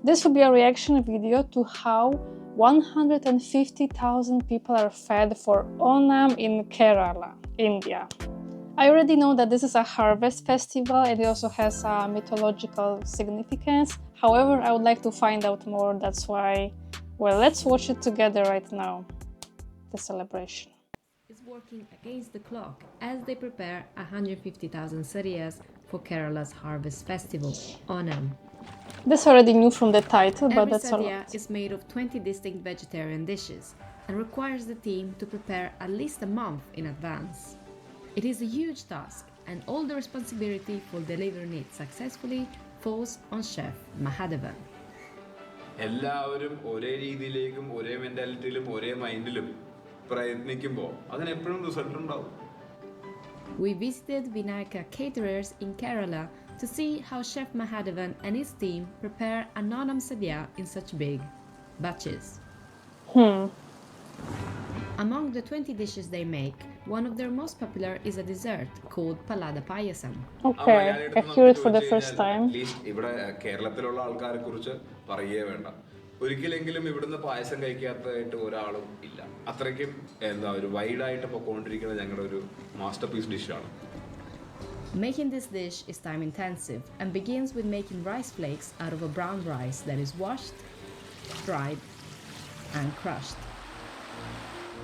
This will be a reaction video to how 150,000 people are fed for Onam in Kerala, India. I already know that this is a harvest festival and it also has a mythological significance. However, I would like to find out more. That's why, well, let's watch it together right now, the celebration. Is working against the clock as they prepare 150,000 sadiyas for Kerala's harvest festival, Onam. This I already knew from the title, but Every that's a sadhya lot. is made of 20 distinct vegetarian dishes and requires the team to prepare at least a month in advance. It is a huge task, and all the responsibility for delivering it successfully falls on Chef Mahadevan. എല്ലാവരും ഒരേ രീതിയിലേക്കും ഒരേ മെന്റാലിറ്റിയിലും ഒരേ മൈൻഡിലും പ്രയത്നിക്കുമ്പോൾ അതിനെപ്പോഴും result ഉണ്ടാവും. We visited Vinayaka Caterers in Kerala to see how Chef Mahadevan and his team prepare an Onam sadhya in such big batches. Among the 20 dishes they make, one of their most popular is a dessert called Palada Payasam. Okay, I hear it for the first time. ഇവിടെ കേരളത്തിലുള്ള ആൾക്കാരെ കുറിച്ച് പറയേ വേണ്ട. ഒരിക്കലെങ്കിലും ഇവിടുന്ന് പായസം കഴിക്കാത്തതായിട്ട് ഒരാളും ഇല്ല. അത്രയ്ക്കും ഒരു വൈഡായിട്ട് പോയിക്കൊണ്ടിരിക്കുന്ന ഞങ്ങളുടെ ഒരു മാസ്റ്റർ പീസ് ഡിഷാണ്. Making this dish is time intensive and begins with making rice flakes out of a brown rice that is washed, dried, and crushed.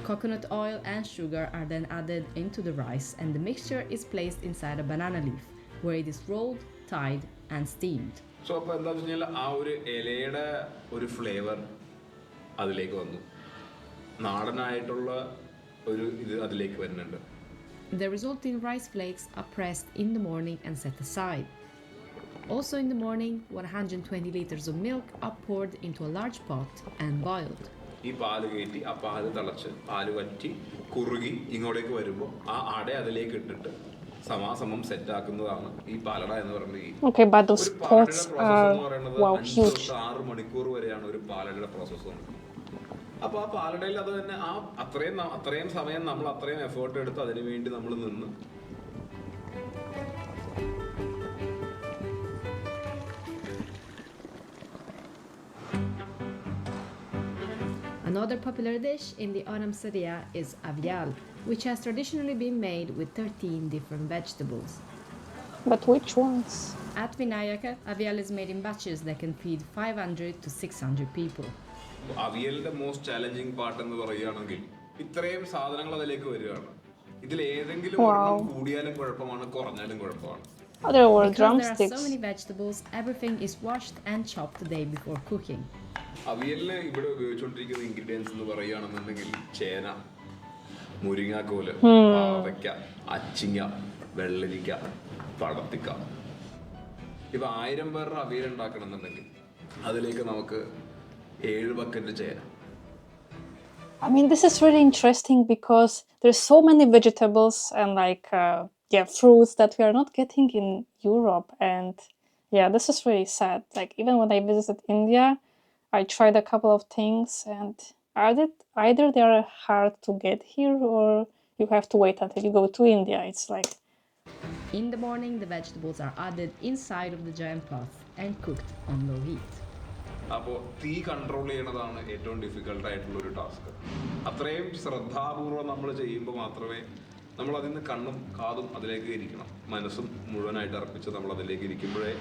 Coconut oil and sugar are then added into the rice, and the mixture is placed inside a banana leaf, where it is rolled, tied, and steamed. So അപ്പോൾ എന്താണെന്ന് വെച്ച് കഴിഞ്ഞാൽ ആ ഒരു ഇലയുടെ ഒരു flavour അതിലേക്ക് വന്നു, നാടനായിട്ടുള്ള ഒരു ഇത് അതിലേക്ക് വരുന്നുണ്ട്. The resulting rice flakes are pressed in the morning and set aside. Also in the morning, 120 liters of milk are poured into a large pot and boiled. ഈ പാല് കയറ്റി ആ പാല് തിളച്ച് പാല് വറ്റി കുറുകി ഇങ്ങോട്ടേക്ക് വരുമ്പോൾ ആ അട അതിലേക്ക് ഇട്ടിട്ട് സമാസമം സെറ്റ് ആക്കുന്നതാണ് ഈ പാലട എന്ന് പറയുന്നത്. Okay, but those pots are, wow, huge. 6 മണിക്കൂർ വരെയാണ് ഒരു പാലടയുടെ പ്രോസസ്സ്. അപ്പോൾ ആ പാലടയിൽ അത് തന്നെ ആ അത്രയും സമയം നമ്മൾ അത്രയും എഫേർട്ട് എടുത്ത് അതിനു വേണ്ടി നമ്മൾ നിന്ന്. Another popular dish in the Onam sadhya is avial, which has traditionally been made with 13 different vegetables. But which ones? At Vinayaka, avial is made in batches that can feed 500 to 600 people. അവിയലിന്റെ most challenging part എന്ന് പറയുകയാണെങ്കിൽ ഇത്രയും സാധനങ്ങൾ അതിലേക്ക് വരികയാണ്. ഇതിൽ ഏതെങ്കിലും ഒരെണ്ണം കൂടിയാലും കുഴപ്പമാണ്, കുറഞ്ഞാലും കുഴപ്പമാണ്. There were Because drumsticks. there are so many vegetables, everything is washed and chopped the day before cooking. അവിയലിന് ഇവിടെ ഉപയോഗിച്ചുകൊണ്ടിരിക്കുന്ന ഇൻഗ്രീഡിയൻസ് എന്ന് പറയുകയാണെന്നുണ്ടെങ്കിൽ ചേന, മുരിങ്ങാക്കോല്, പാവയ്ക്ക, അച്ചിങ്ങ, വെള്ളരിക്ക, പടത്തിക്ക. ഇപ്പൊ 1000 പേരുടെ അവിയൽ ഉണ്ടാക്കണമെന്നുണ്ടെങ്കിൽ അതിലേക്ക് നമുക്ക് 7 ബക്കറ്റ് ചേന. I mean, this is really interesting because there's so many vegetables and fruits that we are not getting in Europe. And yeah, this is really sad. Like even when I visited India, I tried a couple of things and either they are hard to get here or you have to wait until you go to India. It's like... In the morning, the vegetables are added inside of the giant pot and cooked on low heat. അപ്പോൾ തീ control ചെയ്യണതാണ് ഏറ്റവും difficult ആയിട്ടുള്ള ഒരു task. അത്രയും ശ്രദ്ധാപൂർവം നമ്മൾ ചെയ്യുമ്പോൾ മാത്രമേ നമ്മൾ അതിൽ നിന്ന് കണ്ണും കാതും അതിലേക്ക് ഇരിക്കണം, മനസ്സും മുഴുവനായിട്ട് അർപ്പിച്ച് നമ്മൾ അതിലേക്ക് ഇരിക്കുമ്പോഴേ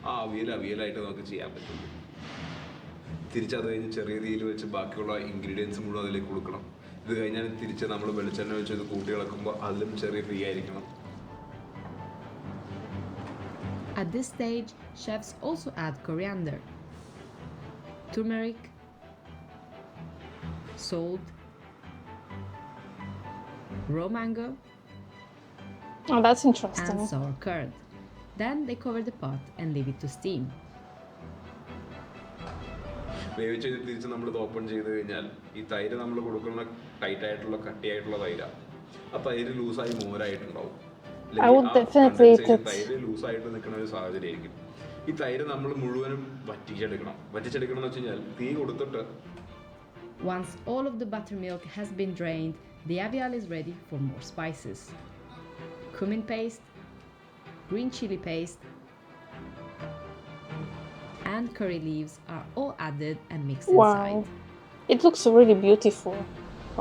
ആ അവിയലായിട്ട് നമുക്ക് ചെയ്യാൻ പറ്റുള്ളൂ. തിരിച്ചത് കഴിഞ്ഞ് ചെറിയ തീയിൽ വെച്ച് ബാക്കിയുള്ള ഇൻഗ്രീഡിയൻസ് മുഴുവൻ അതിലേക്ക് കൊടുക്കണം. ഇത് കഴിഞ്ഞാൽ തിരിച്ച് നമ്മൾ വെളിച്ചെണ്ണ വെച്ച് ഇത് കൂട്ടി ഇളക്കുമ്പോൾ അതിലും ചെറിയ തീ ആയിരിക്കണം. At this stage, chefs also add coriander, turmeric, salt, raw mango, Oh, that's interesting. and sour curd. Then they cover the pot and leave it to steam. വേവിച്ച് തിരിച്ച് നമ്മളിത് ഓപ്പൺ ചെയ്ത് കഴിഞ്ഞാൽ ഈ തൈര് നമ്മൾ കൊടുക്കുന്ന ടൈറ്റായിട്ടുള്ള കട്ടിയായിട്ടുള്ള തൈരാണ്. ആ തൈര് ലൂസായി മോരായിട്ടുണ്ടാവും. തൈര് ലൂസായിട്ട് നിൽക്കുന്ന ഒരു സാഹചര്യമായിരിക്കും. ഈ തൈര് നമ്മൾ മുഴുവനും വറ്റിച്ചെടുക്കണം എന്ന് വെച്ച് കഴിഞ്ഞാൽ തീ കൊടുത്തിട്ട്. Once all of the buttermilk has been drained, the avial is ready for more spices. Cumin paste, green chili paste, and and curry leaves are all added and mixed Wow. inside. It looks really beautiful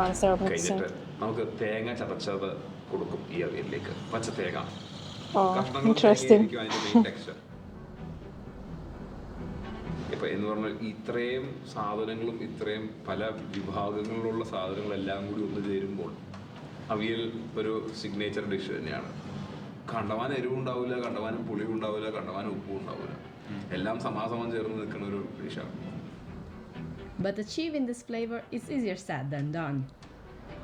once they're mixing. കഴിഞ്ഞിട്ട് നമുക്ക് തേങ്ങ ചതച്ചത് കൊടുക്കും ഈ അവിയലിലേക്ക്. പച്ച തേങ്ങ, Oh, കഷ്ണങ്ങളും interesting. തേങ്ങയായിരിക്കും അതിൻ്റെ main texture. ഇപ്പം എന്ന് പറഞ്ഞാൽ ഇത്രയും സാധനങ്ങളും ഇത്രയും പല വിഭാഗങ്ങളിലുള്ള സാധനങ്ങളെല്ലാം കൂടി ഒന്ന് ചേരുമ്പോൾ അവിയൽ ഒരു സിഗ്നേച്ചർ ഡിഷ് തന്നെയാണ്. കണ്ടവാൻ എരിവും ഉണ്ടാവില്ല, കണ്ടവാനും പുളിയും ഉണ്ടാവില്ല, കണ്ടവാനും ഉപ്പും ഉണ്ടാവില്ല. എല്ലാം സമാസമം ചേർന്ന് നിൽക്കുന്ന ഒരു ഡിഷാണ്. But achieving this flavor is easier said than done.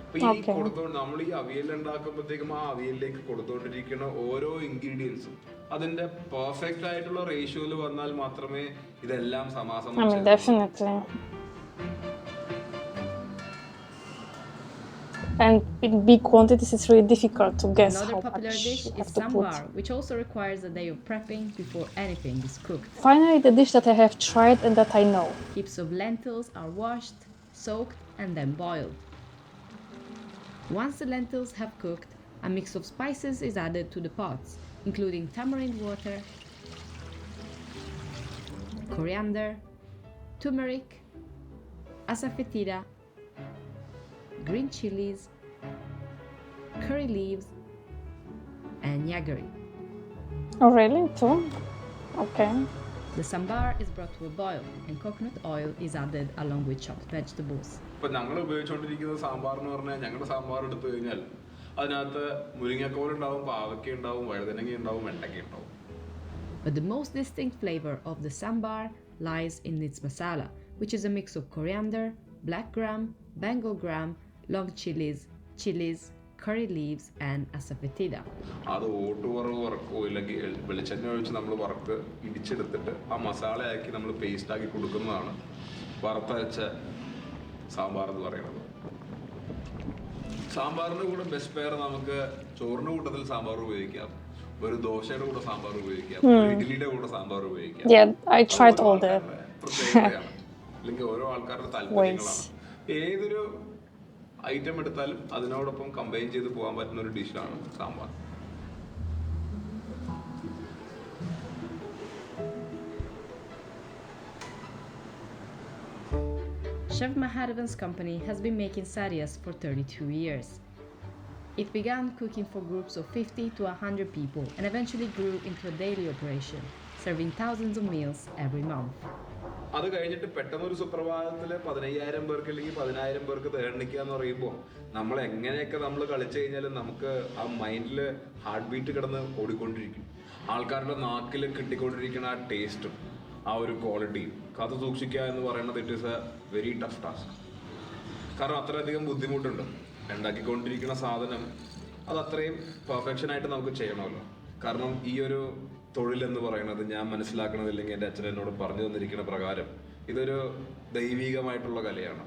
അപ്പൊ ഈ കൊടുത്തോണ്ട് നമ്മൾ ഈ അവിയൽ ഉണ്ടാക്കുമ്പോഴത്തേക്കും ആ അവിയലിലേക്ക് കൊടുത്തോണ്ടിരിക്കുന്ന ഓരോ ഇൻഗ്രീഡിയൻസും അതിന്റെ പെർഫെക്റ്റ് ആയിട്ടുള്ള റേഷ്യോയിൽ വന്നാൽ മാത്രമേ ഇതെല്ലാം സമാസമം I mean, definitely. And in big quantities, it's really difficult to guess Another how popular much dish you is have to put. sambar, which also requires a day of prepping before anything is cooked. Finally, the dish that I have tried and that I know. Heaps of lentils are washed, soaked, and then boiled. Once the lentils have cooked, a mix of spices is added to the pots, including tamarind water, coriander, turmeric, asafoetida, green chilies, curry leaves, and jaggery. Oh, really? Too? Okay. The sambar is brought to a boil, and coconut oil is added along with chopped vegetables. ഇപ്പം ഞങ്ങൾ ഉപയോഗിച്ചുകൊണ്ടിരിക്കുന്ന സാമ്പാർ എന്ന് പറഞ്ഞാൽ ഞങ്ങളുടെ സാമ്പാർ എടുത്തു കഴിഞ്ഞാൽ അതിനകത്ത് മുരിങ്ങക്കോലുണ്ടാവും, പാവയ്ക്ക ഉണ്ടാവും, വഴുതനങ്ങ ഉണ്ടാവും, വെണ്ടയ്ക്ക ഉണ്ടാവും. But the most distinct flavor of the sambar lies in its masala, which is a mix of coriander, black gram, bengal gram, long chilies, curry leaves, and asafoetida. അത് ഓട്ടുവറവ് വറക്കോ ഇല്ലെങ്കിൽ വെളിച്ചെണ്ണ ഒഴിച്ച് നമ്മൾ വറുത്ത് ഇടിച്ചെടുത്തിട്ട് ആ മസാലയാക്കി നമ്മൾ പേസ്റ്റാക്കി കൊടുക്കുന്നതാണ് വറുത്തരച്ച സാമ്പാർ എന്ന് പറയുന്നത്. സാമ്പാറിൻ്റെ കൂടെ ബെസ്റ്റ് പെയർ നമുക്ക് ചോറിൻ്റെ കൂട്ടത്തിൽ സാമ്പാർ ഉപയോഗിക്കാം, ഒരു ദോശയുടെ കൂടെ സാമ്പാർ ഉപയോഗിക്കാം, ഒരു ഇഡ്ഡലിയുടെ കൂടെ സാമ്പാർ ഉപയോഗിക്കാം. Yeah, I tried all that. പ്രത്യേകതയാണ്, അല്ലെങ്കിൽ ഓരോ ആൾക്കാരുടെ താല്പര്യങ്ങളാണ്. ഏതൊരു ഐറ്റം എടുത്താലും അതിനോടൊപ്പം കമ്പൈൻ ചെയ്ത് പോകാൻ പറ്റുന്ന ഒരു ഡിഷാണ് sambar. Chef Mahadevan's company has been making sarias for 32 years. It began cooking for groups of 50 to 100 people and eventually grew into a daily operation, serving thousands of meals every month. അത് കഴിഞ്ഞിട്ട് പെട്ടെന്നൊരു സുപ്രഭാതത്തിൽ 15,000 പേർക്ക് അല്ലെങ്കിൽ 10,000 പേർക്ക് തേണിക്കുക എന്ന് പറയുമ്പോൾ നമ്മൾ എങ്ങനെയൊക്കെ നമ്മൾ കളിച്ചു കഴിഞ്ഞാലും നമുക്ക് ആ മൈൻഡിൽ ഹാർട്ട് ബീറ്റ് കിടന്ന് ഓടിക്കൊണ്ടിരിക്കും. ആൾക്കാരുടെ നാക്കിൽ കിട്ടിക്കൊണ്ടിരിക്കുന്ന ആ ടേസ്റ്റും ആ ഒരു ക്വാളിറ്റിയും കാത്തു സൂക്ഷിക്കുക എന്ന് പറയുന്നത് it is A very tough task. കാരണം അത്രയധികം ബുദ്ധിമുട്ടുണ്ട്. ഉണ്ടാക്കിക്കൊണ്ടിരിക്കുന്ന സാധനം അത് അത്രയും പെർഫെക്ഷനായിട്ട് നമുക്ക് ചെയ്യണമല്ലോ. കാരണം ഈ ഒരു തൊഴിലെന്ന് പറയുന്നത് ഞാൻ മനസ്സിലാക്കണത്, ഇല്ലെങ്കിൽ എൻ്റെ അച്ഛൻ എന്നോട് പറഞ്ഞു തന്നിരിക്കുന്ന പ്രകാരം ഇതൊരു ദൈവികമായിട്ടുള്ള കലയാണ്.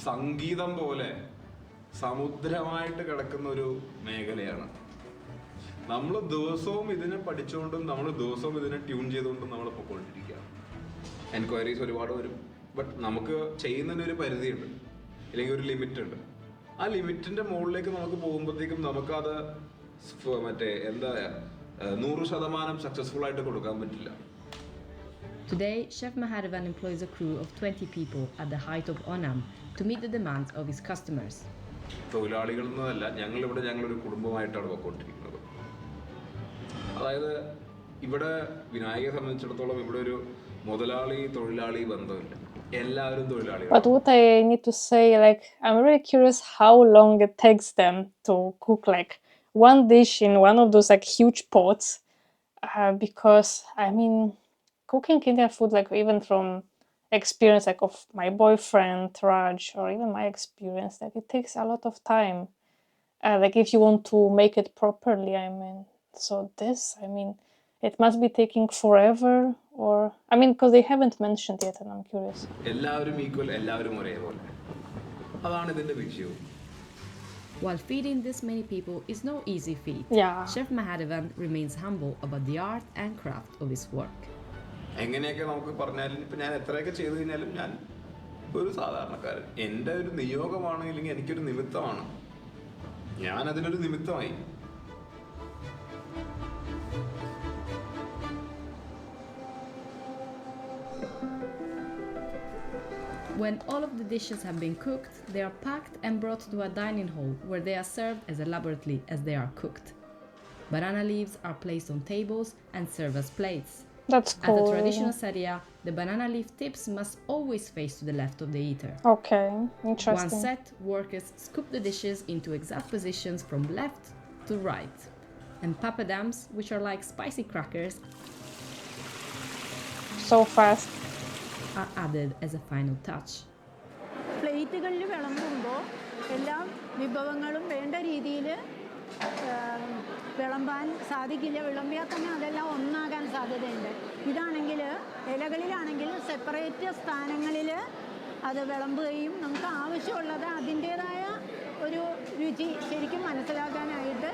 സംഗീതം പോലെ സമുദ്രമായിട്ട് കിടക്കുന്ന ഒരു മേഖലയാണ്. നമ്മൾ ദിവസവും ഇതിനെ പഠിച്ചുകൊണ്ടും നമ്മൾ ദിവസവും ഇതിനെ ട്യൂൺ ചെയ്തുകൊണ്ടും നമ്മൾ പൊയ്ക്കൊണ്ടിരിക്കുക. എൻക്വയറീസ് ഒരുപാട് വരും. ബട്ട് നമുക്ക് ചെയ്യുന്നതിനൊരു പരിധിയുണ്ട്, അല്ലെങ്കിൽ ഒരു ലിമിറ്റ് ഉണ്ട്. ആ ലിമിറ്റിൻ്റെ മുകളിലേക്ക് നമുക്ക് പോകുമ്പോഴത്തേക്കും നമുക്കത് മറ്റേ 100% സക്സസ്ഫുൾ ആയിട്ട് കൊടുക്കാൻ പറ്റില്ല. Today, Chef Mahadevan employs a crew of 20 people at the height of Onam to meet the demands of his customers. തൊഴിലാളികൾ എന്നതല്ല, ഞങ്ങളൊരു കുടുംബമായിട്ടാണ് പോയിക്കൊണ്ടിരിക്കുന്നത്. അതായത് ഇവിടെ വിനായകയെ സംബന്ധിച്ചിടത്തോളം ഇവിടെ ഒരു മുതലാളി തൊഴിലാളി ബന്ധമില്ല, എല്ലാവരും തൊഴിലാളികൾ. But what I need to say, like, I'm really curious how long it takes them to cook like one dish in one of those like huge pots, because I mean, cooking Indian food, like even from experience like of my boyfriend Raj, or even my experience, like it takes a lot of time, like if you want to make it properly, I mean. So this, I mean, it must be taking forever, or I mean, because they haven't mentioned yet, and I'm curious. എല്ലാവരും equal, എല്ലാവരും ഒരേപോലെ, അതാണ് ഇതിന്റെ വിഷയവും. While feeding this many people is no easy feat, Yeah. Chef Mahadevan remains humble about the art and craft of his work. എങ്ങനെയൊക്കെ നമുക്ക് പറഞ്ഞാലും ഇപ്പം ഞാൻ എത്രയൊക്കെ ചെയ്തു കഴിഞ്ഞാലും ഞാൻ ഒരു സാധാരണക്കാരൻ. എൻ്റെ ഒരു നിയോഗമാണ്, ഇല്ലെങ്കിൽ എനിക്കൊരു നിമിത്തമാണ്. ഞാനതിനൊരു നിമിത്തമായി. When all of the dishes have been cooked, they are packed and brought to a dining hall where they are served as elaborately as they are cooked. Banana leaves are placed on tables and served as plates. That's At a cool. traditional sadia, the banana leaf tips must always face to the left of the eater. Okay, Once interesting. set, workers scoop the dishes into exact positions from left to right. And papadams, which are like spicy crackers, So fast. are added as a final touch. പ്ലേറ്റുകളിൽ വിളമ്പുമ്പോൾ എല്ലാ വിഭവങ്ങളും വേണ്ട രീതിയിൽ വിളമ്പാൻ സാധിക്കില്ല. വിളമ്പിയാൽ തന്നെ അതെല്ലാം ഒന്നാകാൻ സാധ്യതയുണ്ട്. ഇതാണെങ്കിൽ ഇലകളിലാണെങ്കിൽ സെപ്പറേറ്റ് സ്ഥാനങ്ങളിൽ അത് വിളമ്പുകയും നമുക്ക് ആവശ്യമുള്ളത് അതിൻ്റേതായ ഒരു രുചി ശരിക്കും മനസ്സിലാക്കാനായിട്ട്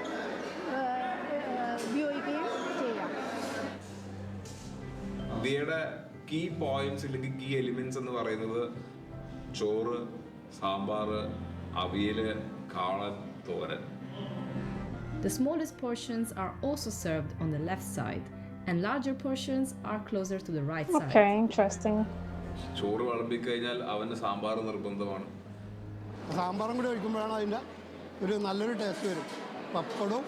ഉപയോഗിക്കുകയും ചെയ്യാം. ഇന്ത്യയുടെ കീ പോയിന്റ്സ് അല്ലെങ്കിൽ കീ എലിമെന്റ്സ് എന്ന് പറയുന്നത് ചോറ്, സാമ്പാർ, അവിയല്, കാളൻ, തോരൻ. The smallest portions are also served on the left side, and larger portions are closer to the right side. Okay, interesting. ചോറ് വിളമ്പിക്കഴിഞ്ഞാൽ അവന് സാമ്പാർ നിർബന്ധമാണ്. സാമ്പാറും കൂടി ഒഴിക്കുമ്പോഴാണ് അതിൻ്റെ ഒരു നല്ലൊരു ടേസ്റ്റ് വരും. പപ്പടവും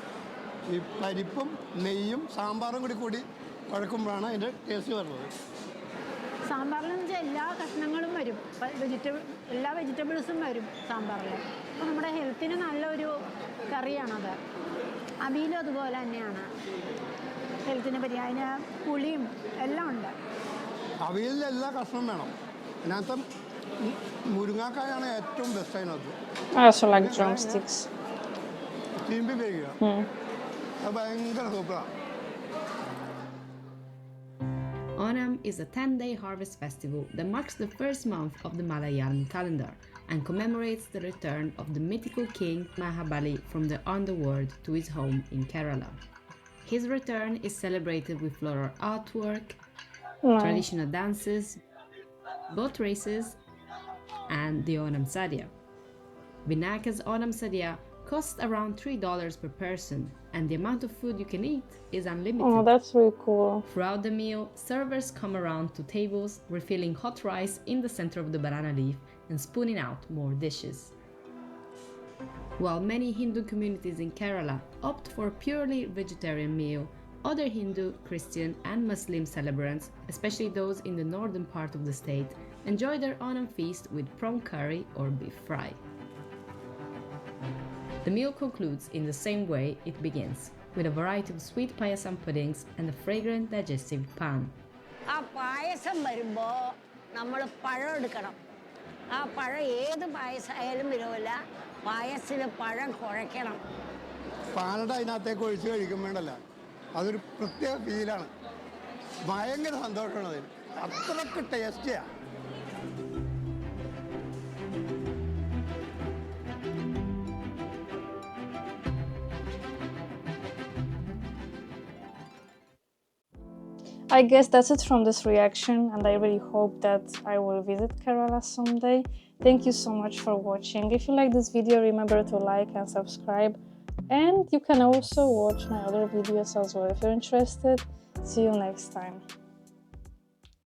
ഈ പരിപ്പും നെയ്യും സാമ്പാറും കൂടി കുഴക്കുമ്പോഴാണ് അതിൻ്റെ ടേസ്റ്റ് വരുന്നത്. സാമ്പാറിലെന്ന് വെച്ചാൽ എല്ലാ കഷ്ണങ്ങളും വരും, എല്ലാ വെജിറ്റബിൾസും വരും സാമ്പാറിൽ. അപ്പോൾ നമ്മുടെ ഹെൽത്തിന് നല്ലൊരു കറിയാണത്. അവിയലും അതുപോലെ തന്നെയാണ്, ഹെൽത്തിന് പറ്റി. അതിന് പുളിയും എല്ലാം ഉണ്ട്. അവിയലിൽ എല്ലാ കഷ്ണം വേണം. അതിനകത്ത് മുരിങ്ങാക്കായാണ് ഏറ്റവും ബെസ്റ്റ് അതിനകത്ത്. I also like drumsticks. ചീമ്പി വേവിക്കുക, അത് ഭയങ്കര സൂപ്പറാണ്. Onam is a 10-day harvest festival that marks the first month of the Malayalam calendar and commemorates the return of the mythical king Mahabali from the underworld to his home in Kerala. His return is celebrated with floral artwork, traditional dances, boat races, and the Onam Sadia. Vinaka's Onam Sadia costs around $3 per person, and the amount of food you can eat is unlimited. Oh, that's really cool. Throughout the meal, servers come around to tables, refilling hot rice in the center of the banana leaf and spooning out more dishes. While many Hindu communities in Kerala opt for a purely vegetarian meal, other Hindu, Christian, and Muslim celebrants, especially those in the northern part of the state, enjoy their Onam feast with prawn curry or beef fry. The meal concludes in the same way it begins, with a variety of sweet payasam puddings and a fragrant digestive pan. ആ പായസം വരുമ്പോൾ നമ്മൾ പഴം എടുക്കണം. ആ പഴം ഏത് പായസമായാലും വരുമല്ല, പായസത്തിൽ പഴം കുഴയ്ക്കണം. പാലട അതിനകത്തേക്ക് ഒഴിച്ച് കഴിക്കുമ്പോഴല്ല അതൊരു പ്രത്യേക ഫീലാണ്. ഭയങ്കര സന്തോഷമാണ് അതിന്. അത്രയ്ക്ക് ടേസ്റ്റിയാണ്. I guess that's it from this reaction, and I really hope that I will visit Kerala someday. Thank you so much for watching. If you like this video, remember to like and subscribe. And you can also watch my other videos as well if you're interested. See you next time.